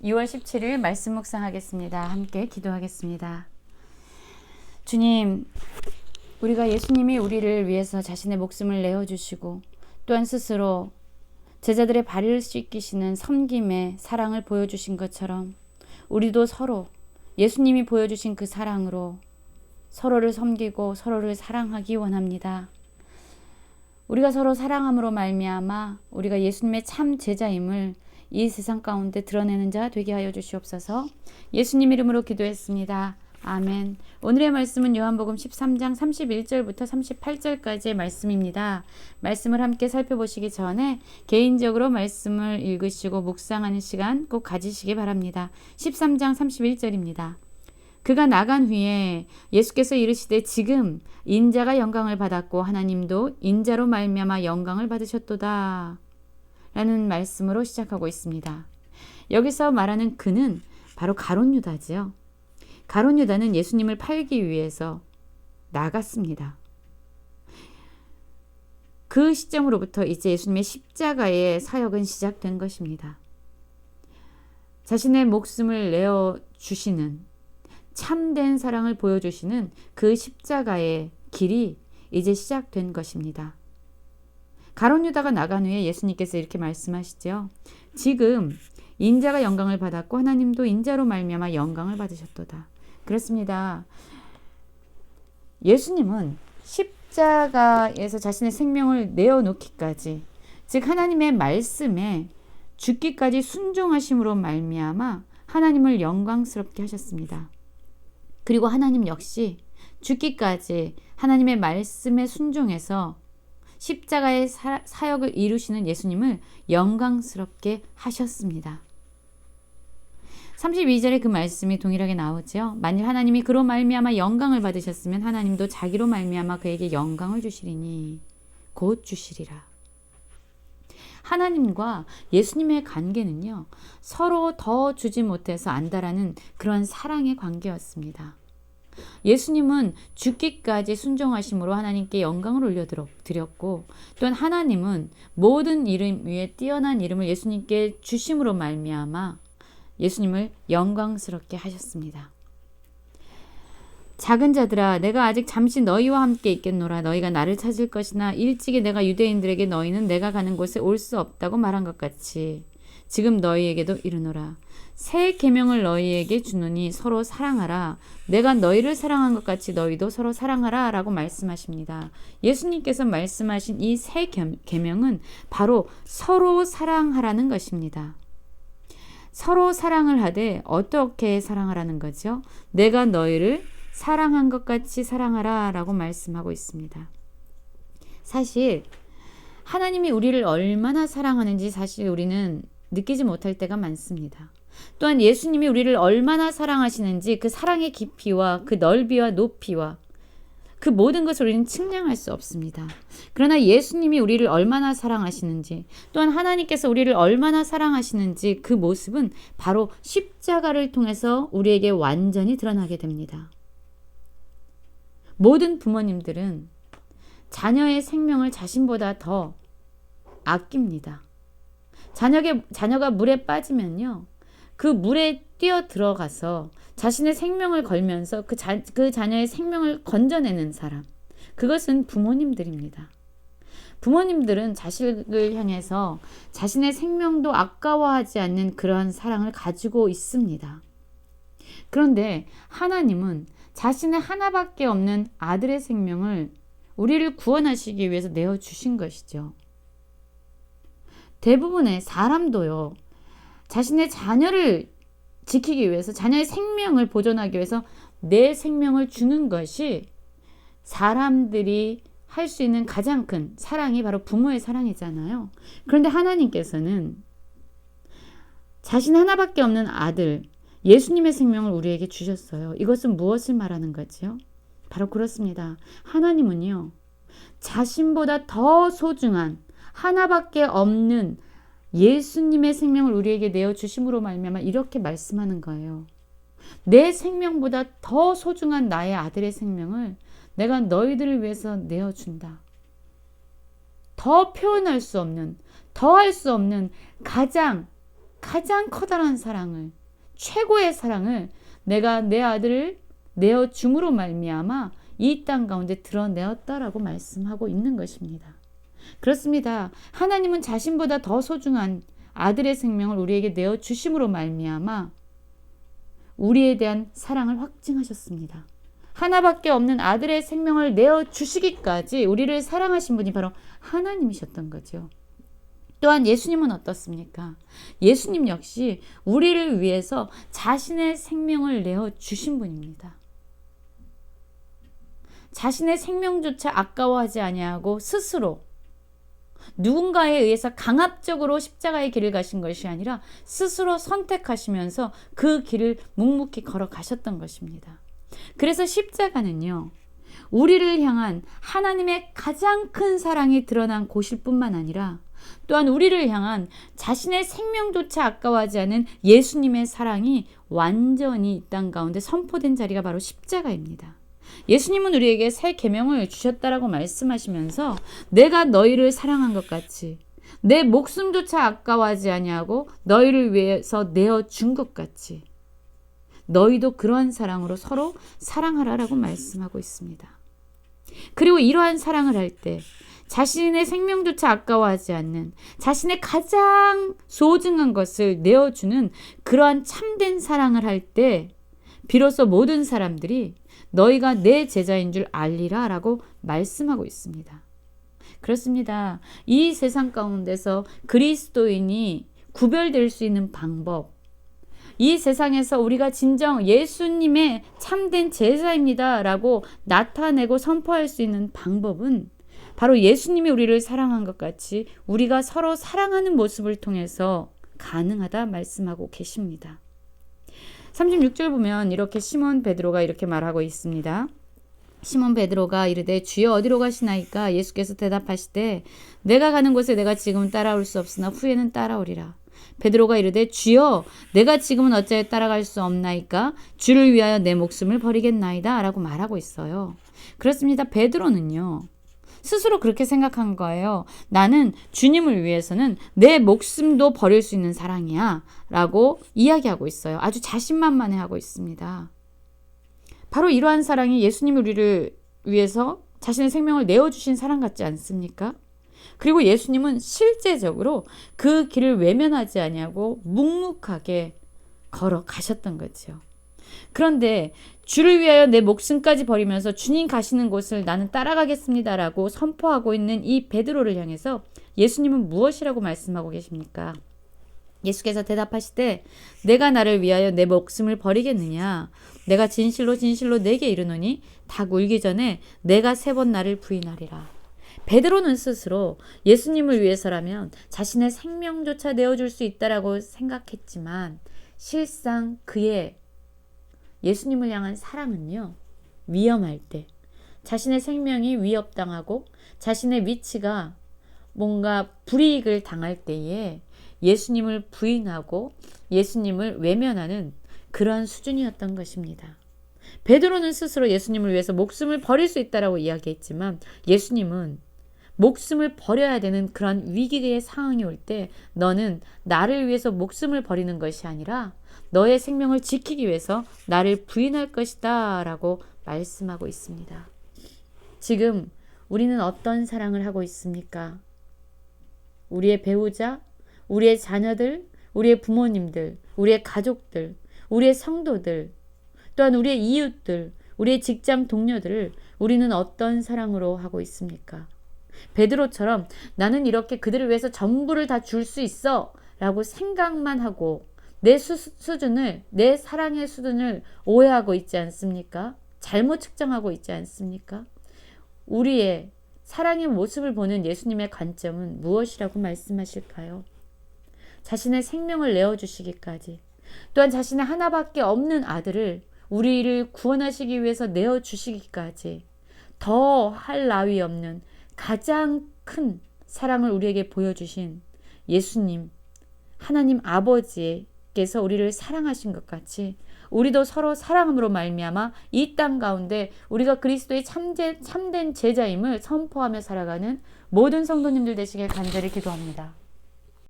2월 17일 말씀 묵상하겠습니다. 함께 기도하겠습니다. 주님, 우리가 예수님이 우리를 위해서 자신의 목숨을 내어주시고 또한 스스로 제자들의 발을 씻기시는 섬김의 사랑을 보여주신 것처럼 우리도 서로 예수님이 보여주신 그 사랑으로 서로를 섬기고 서로를 사랑하기 원합니다. 우리가 서로 사랑함으로 말미암아 우리가 예수님의 참 제자임을 이 세상 가운데 드러내는 자 되게 하여 주시옵소서. 예수님 이름으로 기도했습니다. 아멘. 오늘의 말씀은 요한복음 13장 31절부터 38절까지의 말씀입니다. 말씀을 함께 살펴보시기 전에 개인적으로 말씀을 읽으시고 묵상하는 시간 꼭 가지시기 바랍니다. 13장 31절입니다. 그가 나간 후에 예수께서 이르시되 지금 인자가 영광을 받았고 하나님도 인자로 말미암아 영광을 받으셨도다 라는 말씀으로 시작하고 있습니다. 여기서 말하는 그는 바로 가룟 유다지요. 가룟 유다는 예수님을 팔기 위해서 나갔습니다. 그 시점으로부터 이제 예수님의 십자가의 사역은 시작된 것입니다. 자신의 목숨을 내어주시는 참된 사랑을 보여주시는 그 십자가의 길이 이제 시작된 것입니다. 가룟 유다가 나간 후에 예수님께서 이렇게 말씀하시죠. 지금 인자가 영광을 받았고 하나님도 인자로 말미암아 영광을 받으셨도다. 그렇습니다. 예수님은 십자가에서 자신의 생명을 내어놓기까지, 즉 하나님의 말씀에 죽기까지 순종하심으로 말미암아 하나님을 영광스럽게 하셨습니다. 그리고 하나님 역시 죽기까지 하나님의 말씀에 순종해서 십자가의 사역을 이루시는 예수님을 영광스럽게 하셨습니다. 32절에 그 말씀이 동일하게 나오죠. 만일 하나님이 그로 말미암아 영광을 받으셨으면 하나님도 자기로 말미암아 그에게 영광을 주시리니 곧 주시리라. 하나님과 예수님의 관계는요, 서로 더 주지 못해서 안다라는 그런 사랑의 관계였습니다. 예수님은 죽기까지 순종하심으로 하나님께 영광을 올려드렸고, 또한 하나님은 모든 이름 위에 뛰어난 이름을 예수님께 주심으로 말미암아 예수님을 영광스럽게 하셨습니다. 작은 자들아, 내가 아직 잠시 너희와 함께 있겠노라. 너희가 나를 찾을 것이나 일찍이 내가 유대인들에게 너희는 내가 가는 곳에 올 수 없다고 말한 것 같이 지금 너희에게도 이르노라. 새 계명을 너희에게 주노니 서로 사랑하라. 내가 너희를 사랑한 것 같이 너희도 서로 사랑하라 라고 말씀하십니다. 예수님께서 말씀하신 이 새 계명은 바로 서로 사랑하라는 것입니다. 서로 사랑을 하되 어떻게 사랑하라는 거죠? 내가 너희를 사랑한 것 같이 사랑하라 라고 말씀하고 있습니다. 사실 하나님이 우리를 얼마나 사랑하는지 사실 우리는 느끼지 못할 때가 많습니다. 또한 예수님이 우리를 얼마나 사랑하시는지 그 사랑의 깊이와 그 넓이와 높이와 그 모든 것을 우리는 측량할 수 없습니다. 그러나 예수님이 우리를 얼마나 사랑하시는지, 또한 하나님께서 우리를 얼마나 사랑하시는지 그 모습은 바로 십자가를 통해서 우리에게 완전히 드러나게 됩니다. 모든 부모님들은 자녀의 생명을 자신보다 더 아낍니다. 자녀가 물에 빠지면요, 그 물에 뛰어 들어가서 자신의 생명을 걸면서 그 자녀의 생명을 건져내는 사람, 그것은 부모님들입니다. 부모님들은 자식을 향해서 자신의 생명도 아까워하지 않는 그러한 사랑을 가지고 있습니다. 그런데 하나님은 자신의 하나밖에 없는 아들의 생명을 우리를 구원하시기 위해서 내어주신 것이죠. 대부분의 사람도요, 자신의 자녀를 지키기 위해서, 자녀의 생명을 보존하기 위해서 내 생명을 주는 것이 사람들이 할 수 있는 가장 큰 사랑이 바로 부모의 사랑이잖아요. 그런데 하나님께서는 자신 하나밖에 없는 아들 예수님의 생명을 우리에게 주셨어요. 이것은 무엇을 말하는 거지요? 바로 그렇습니다. 하나님은요, 자신보다 더 소중한 하나밖에 없는 예수님의 생명을 우리에게 내어주심으로 말미암아 이렇게 말씀하는 거예요. 내 생명보다 더 소중한 나의 아들의 생명을 내가 너희들을 위해서 내어준다. 더 표현할 수 없는, 더 할 수 없는 가장 가장 커다란 사랑을, 최고의 사랑을 내가 내 아들을 내어 줌으로 말미암아 이 땅 가운데 드러내었다라고 말씀하고 있는 것입니다. 그렇습니다. 하나님은 자신보다 더 소중한 아들의 생명을 우리에게 내어 주심으로 말미암아 우리에 대한 사랑을 확증하셨습니다. 하나밖에 없는 아들의 생명을 내어 주시기까지 우리를 사랑하신 분이 바로 하나님이셨던 거죠. 또한 예수님은 어떻습니까? 예수님 역시 우리를 위해서 자신의 생명을 내어 주신 분입니다. 자신의 생명조차 아까워하지 아니하고 스스로 누군가에 의해서 강압적으로 십자가의 길을 가신 것이 아니라 스스로 선택하시면서 그 길을 묵묵히 걸어가셨던 것입니다. 그래서 십자가는요, 우리를 향한 하나님의 가장 큰 사랑이 드러난 곳일 뿐만 아니라 또한 우리를 향한 자신의 생명조차 아까워하지 않은 예수님의 사랑이 완전히 이 땅 가운데 선포된 자리가 바로 십자가입니다. 예수님은 우리에게 새 계명을 주셨다라고 말씀하시면서 내가 너희를 사랑한 것 같이 내 목숨조차 아까워하지 아니하고 너희를 위해서 내어 준 것 같이 너희도 그러한 사랑으로 서로 사랑하라라고 말씀하고 있습니다. 그리고 이러한 사랑을 할 때 자신의 생명조차 아까워하지 않는 자신의 가장 소중한 것을 내어주는 그러한 참된 사랑을 할 때 비로소 모든 사람들이 너희가 내 제자인 줄 알리라 라고 말씀하고 있습니다. 그렇습니다. 이 세상 가운데서 그리스도인이 구별될 수 있는 방법, 이 세상에서 우리가 진정 예수님의 참된 제자입니다 라고 나타내고 선포할 수 있는 방법은 바로 예수님이 우리를 사랑한 것 같이 우리가 서로 사랑하는 모습을 통해서 가능하다 말씀하고 계십니다. 36절 보면 이렇게 시몬 베드로가 이렇게 말하고 있습니다. 시몬 베드로가 이르되 주여 어디로 가시나이까? 예수께서 대답하시되 내가 가는 곳에 내가 지금 따라올 수 없으나 후에는 따라오리라. 베드로가 이르되 주여 내가 지금은 어찌하여 따라갈 수 없나이까? 주를 위하여 내 목숨을 버리겠나이다 라고 말하고 있어요. 그렇습니다. 베드로는요, 스스로 그렇게 생각한 거예요. 나는 주님을 위해서는 내 목숨도 버릴 수 있는 사랑이야 라고 이야기하고 있어요. 아주 자신만만해 하고 있습니다. 바로 이러한 사랑이 예수님이 우리를 위해서 자신의 생명을 내어주신 사랑 같지 않습니까? 그리고 예수님은 실제적으로 그 길을 외면하지 아니하고 묵묵하게 걸어가셨던 거죠. 그런데 주를 위하여 내 목숨까지 버리면서 주님 가시는 곳을 나는 따라가겠습니다라고 선포하고 있는 이 베드로를 향해서 예수님은 무엇이라고 말씀하고 계십니까? 예수께서 대답하시되 내가 나를 위하여 내 목숨을 버리겠느냐? 내가 진실로 진실로 내게 이르노니 닭 울기 전에 내가 3번 나를 부인하리라. 베드로는 스스로 예수님을 위해서라면 자신의 생명조차 내어줄 수 있다라고 생각했지만 실상 그의 예수님을 향한 사랑은요, 위험할 때, 자신의 생명이 위협당하고 자신의 위치가 뭔가 불이익을 당할 때에 예수님을 부인하고 예수님을 외면하는 그러한 수준이었던 것입니다. 베드로는 스스로 예수님을 위해서 목숨을 버릴 수 있다라고 이야기했지만 예수님은 목숨을 버려야 되는 그런 위기의 상황이 올 때 너는 나를 위해서 목숨을 버리는 것이 아니라 너의 생명을 지키기 위해서 나를 부인할 것이다 라고 말씀하고 있습니다. 지금 우리는 어떤 사랑을 하고 있습니까? 우리의 배우자, 우리의 자녀들, 우리의 부모님들, 우리의 가족들, 우리의 성도들, 또한 우리의 이웃들, 우리의 직장 동료들을 우리는 어떤 사랑으로 하고 있습니까? 베드로처럼 나는 이렇게 그들을 위해서 전부를 다 줄 수 있어 라고 생각만 하고 내 수준을, 내 사랑의 수준을 오해하고 있지 않습니까? 잘못 측정하고 있지 않습니까? 우리의 사랑의 모습을 보는 예수님의 관점은 무엇이라고 말씀하실까요? 자신의 생명을 내어주시기까지, 또한 자신의 하나밖에 없는 아들을 우리를 구원하시기 위해서 내어주시기까지 더 할 나위 없는 가장 큰 사랑을 우리에게 보여주신 예수님, 하나님 아버지께서 우리를 사랑하신 것 같이 우리도 서로 사랑함으로 말미암아 이 땅 가운데 우리가 그리스도의 참된 제자임을 선포하며 살아가는 모든 성도님들 되시길 간절히 기도합니다.